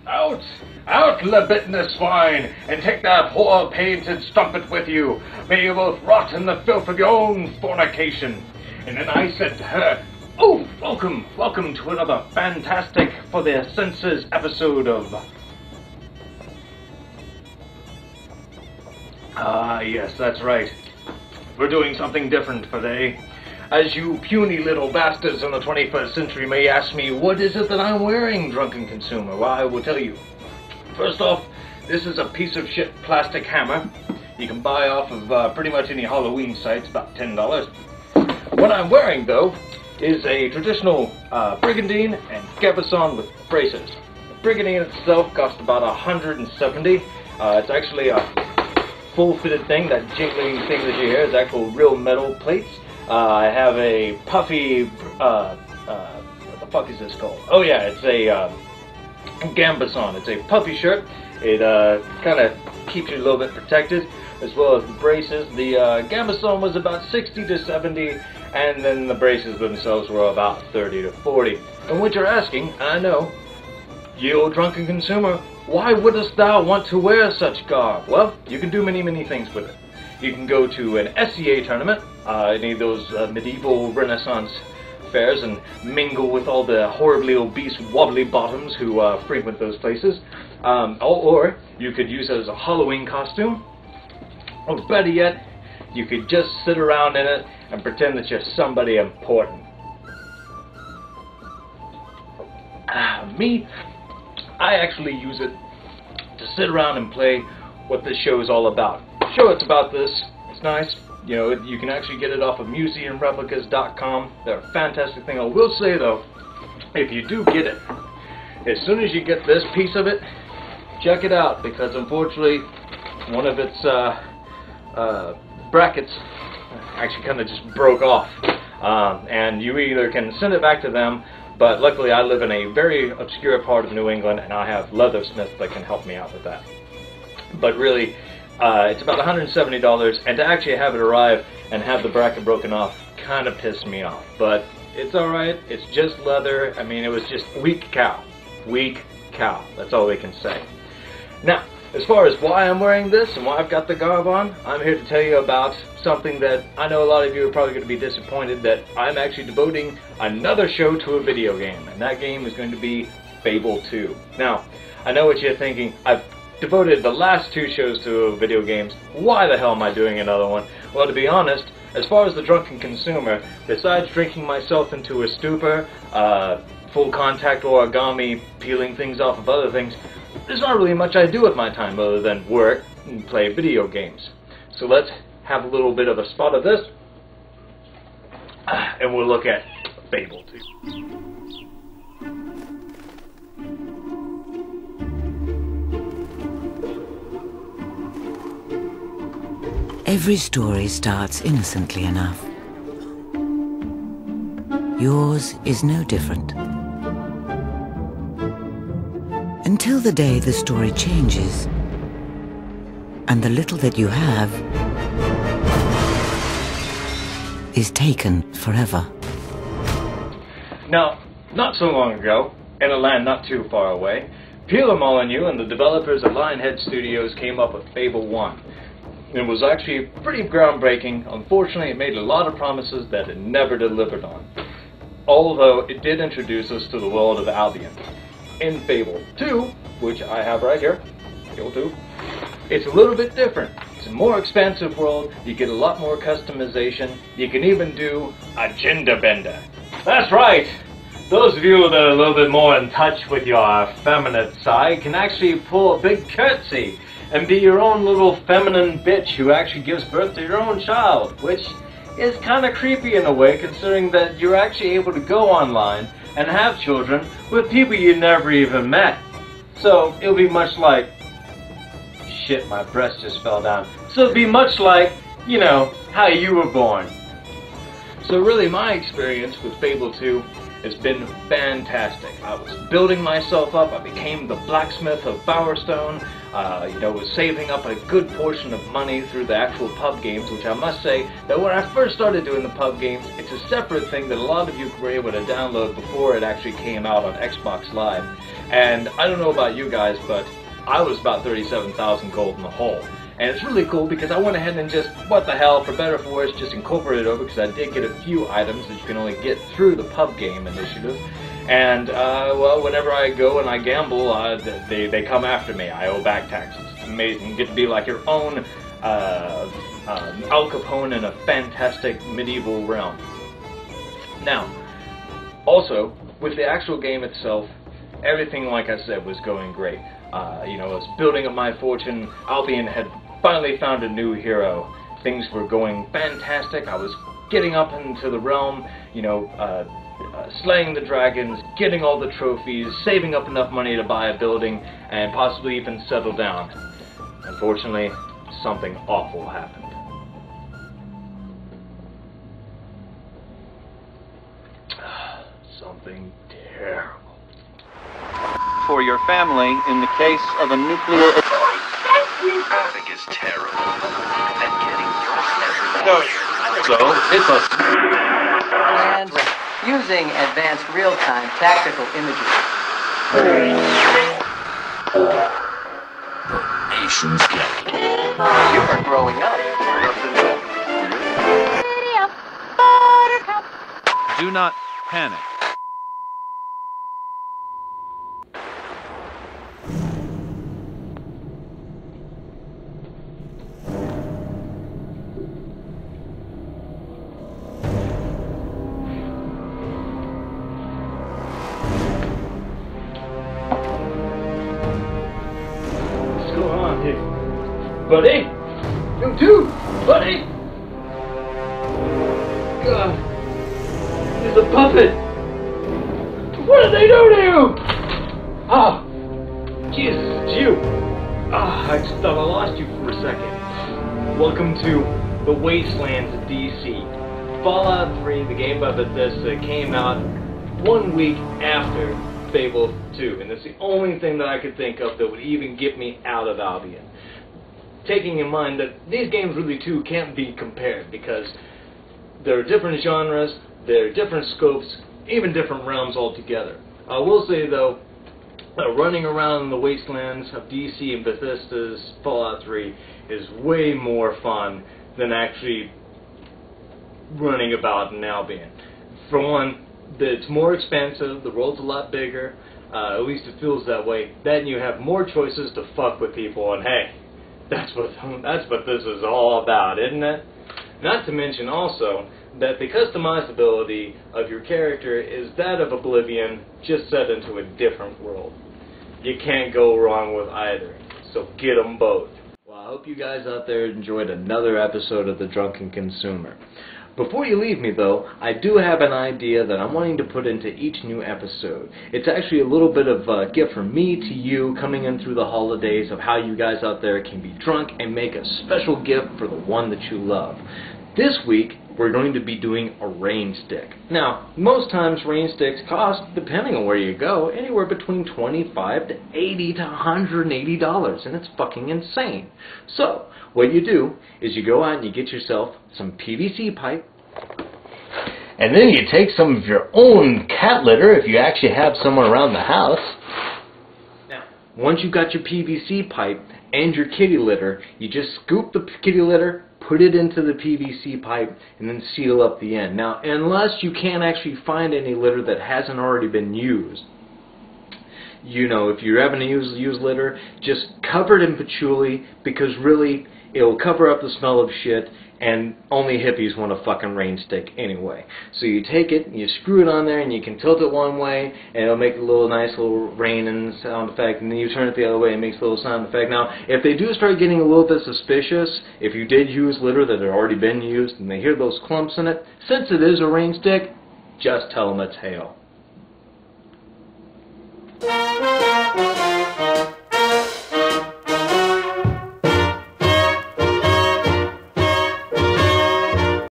Out! Out, libidinous swine, and take that whore-painted strumpet with you. May you both rot in the filth of your own fornication. And then I said to her, oh, welcome to another fantastic for the senses episode of... Ah, yes, that's right. We're doing something different today. As you puny little bastards in the 21st century may ask me, what is it that I'm wearing, drunken consumer? Well, I will tell you. First off, this is a piece of shit plastic hammer. You can buy off of pretty much any Halloween site. It's about $10. What I'm wearing, though, is a traditional brigandine and gabardine with braces. The brigandine itself costs about $170. It's actually a full-fitted thing. That jingling thing that you hear is actual real metal plates. I have a puffy, what the fuck is this called? Oh yeah, it's a gambesson. It's a puffy shirt. It kind of keeps you a little bit protected, as well as the braces. The gambesson was about 60 to 70, and then the braces themselves were about 30 to 40. And what you're asking, I know, you old drunken consumer, why wouldst thou want to wear such garb? Well, you can do many things with it. You can go to an SCA tournament, any of those medieval Renaissance fairs, and mingle with all the horribly obese wobbly bottoms who frequent those places. Or you could use it as a Halloween costume. Or better yet, you could just sit around in it and pretend that you're somebody important. Me, I actually use it to sit around and play what this show is all about. Sure, it's about this. It's nice. You know, you can actually get it off of museumreplicas.com. They're a fantastic thing. I will say, though, if you do get it, as soon as you get this piece of it, check it out, because unfortunately, one of its brackets actually kind of just broke off. And you either can send it back to them, but luckily I live in a very obscure part of New England, and I have leathersmiths that can help me out with that. But really, it's about $170, and to actually have it arrive and have the bracket broken off kind of pissed me off. But it's alright, it's just leather. I mean, it was just weak cow. Weak cow. That's all we can say. Now, as far as why I'm wearing this and why I've got the garb on, I'm here to tell you about something that I know a lot of you are probably going to be disappointed that I'm actually devoting another show to a video game, and that game is going to be Fable 2. Now, I know what you're thinking. I've devoted the last 2 shows to video games. Why the hell am I doing another one? Well, to be honest, as far as the drunken consumer, besides drinking myself into a stupor, full contact origami, peeling things off of other things, there's not really much I do with my time other than work and play video games. So let's have a little bit of a spot of this, and we'll look at Fable 2. Every story starts innocently enough. Yours is no different. Until the day the story changes, and the little that you have is taken forever. Now, not so long ago, in a land not too far away, Peter Molyneux and the developers at Lionhead Studios came up with Fable 1. It was actually pretty groundbreaking. Unfortunately, it made a lot of promises that it never delivered on. Although it did introduce us to the world of Albion. In Fable 2, which I have right here, Fable 2, it's a little bit different. It's a more expansive world. You get a lot more customization. You can even do a gender bender. That's right! Those of you that are a little bit more in touch with your feminine side can actually pull a big curtsy and be your own little feminine bitch who actually gives birth to your own child, which is kind of creepy in a way, considering that you're actually able to go online and have children with people you never even met. So it'll be much like... Shit, my breast just fell down. So it'll be much like, you know, how you were born. So really my experience with Fable 2 has been fantastic. I was building myself up. I became the blacksmith of Bowerstone. Was saving up a good portion of money through the actual pub games, which I must say that when I first started doing the pub games, it's a separate thing that a lot of you were able to download before it actually came out on Xbox Live. And I don't know about you guys, but I was about 37,000 gold in the hole. And it's really cool because I went ahead and just, what the hell, for better or for worse, just incorporated it over because I did get a few items that you can only get through the pub game initiative. And, well, whenever I go and I gamble, they come after me. I owe back taxes. It's amazing. You get to be like your own Al Capone in a fantastic medieval realm. Now, also, with the actual game itself, everything, like I said, was going great. You know, I was building up my fortune. Albion had finally found a new hero. Things were going fantastic. I was getting up into the realm, you know, slaying the dragons, getting all the trophies, saving up enough money to buy a building, and possibly even settle down. Unfortunately, something awful happened. Something terrible. For your family in the case of a nuclear... Traffic is terrible. And getting So, it's a... And using advanced real-time tactical imagery. nation's capital. You are growing up. Do not panic. Buddy? You too, buddy? God. He's a puppet. What did they do to you? Oh. Jesus, it's you. I just thought I lost you for a second. Welcome to the Wastelands of DC. Fallout 3, the game by Bethesda, came out 1 week after Fable 2. And it's the only thing that I could think of that would even get me out of Albion. Taking in mind that these games really too can't be compared because there are different genres, there are different scopes, even different realms altogether. I will say though, running around in the wastelands of DC and Bethesda's Fallout 3 is way more fun than actually running about in Albion. For one, it's more expansive, the world's a lot bigger, at least it feels that way. Then you have more choices to fuck with people, and hey, that's what this is all about, isn't it? Not to mention also that the customizability of your character is that of Oblivion, just set into a different world. You can't go wrong with either, so get them both. Well, I hope you guys out there enjoyed another episode of The Drunken Consumer. Before you leave me, though, I do have an idea that I'm wanting to put into each new episode. It's actually a little bit of a gift from me to you coming in through the holidays of how you guys out there can be drunk and make a special gift for the one that you love. This week, we're going to be doing a rain stick. Now, most times rain sticks cost, depending on where you go, anywhere between $25 to $80 to $180, and it's fucking insane. So, what you do is you go out and you get yourself some PVC pipe, and then you take some of your own cat litter if you actually have someone around the house. Now, once you've got your PVC pipe and your kitty litter, you just scoop the kitty litter, put it into the PVC pipe, and then seal up the end. Now, unless you can't actually find any litter that hasn't already been used, you know, if you're having to use litter, just cover it in patchouli, because really, it'll cover up the smell of shit, and only hippies want a fucking rain stick anyway. So you take it, and you screw it on there, and you can tilt it one way, and it'll make a little nice little raining sound effect, and then you turn it the other way, and it makes a little sound effect. Now, if they do start getting a little bit suspicious, if you did use litter that had already been used, and they hear those clumps in it, since it is a rain stick, just tell them it's hail.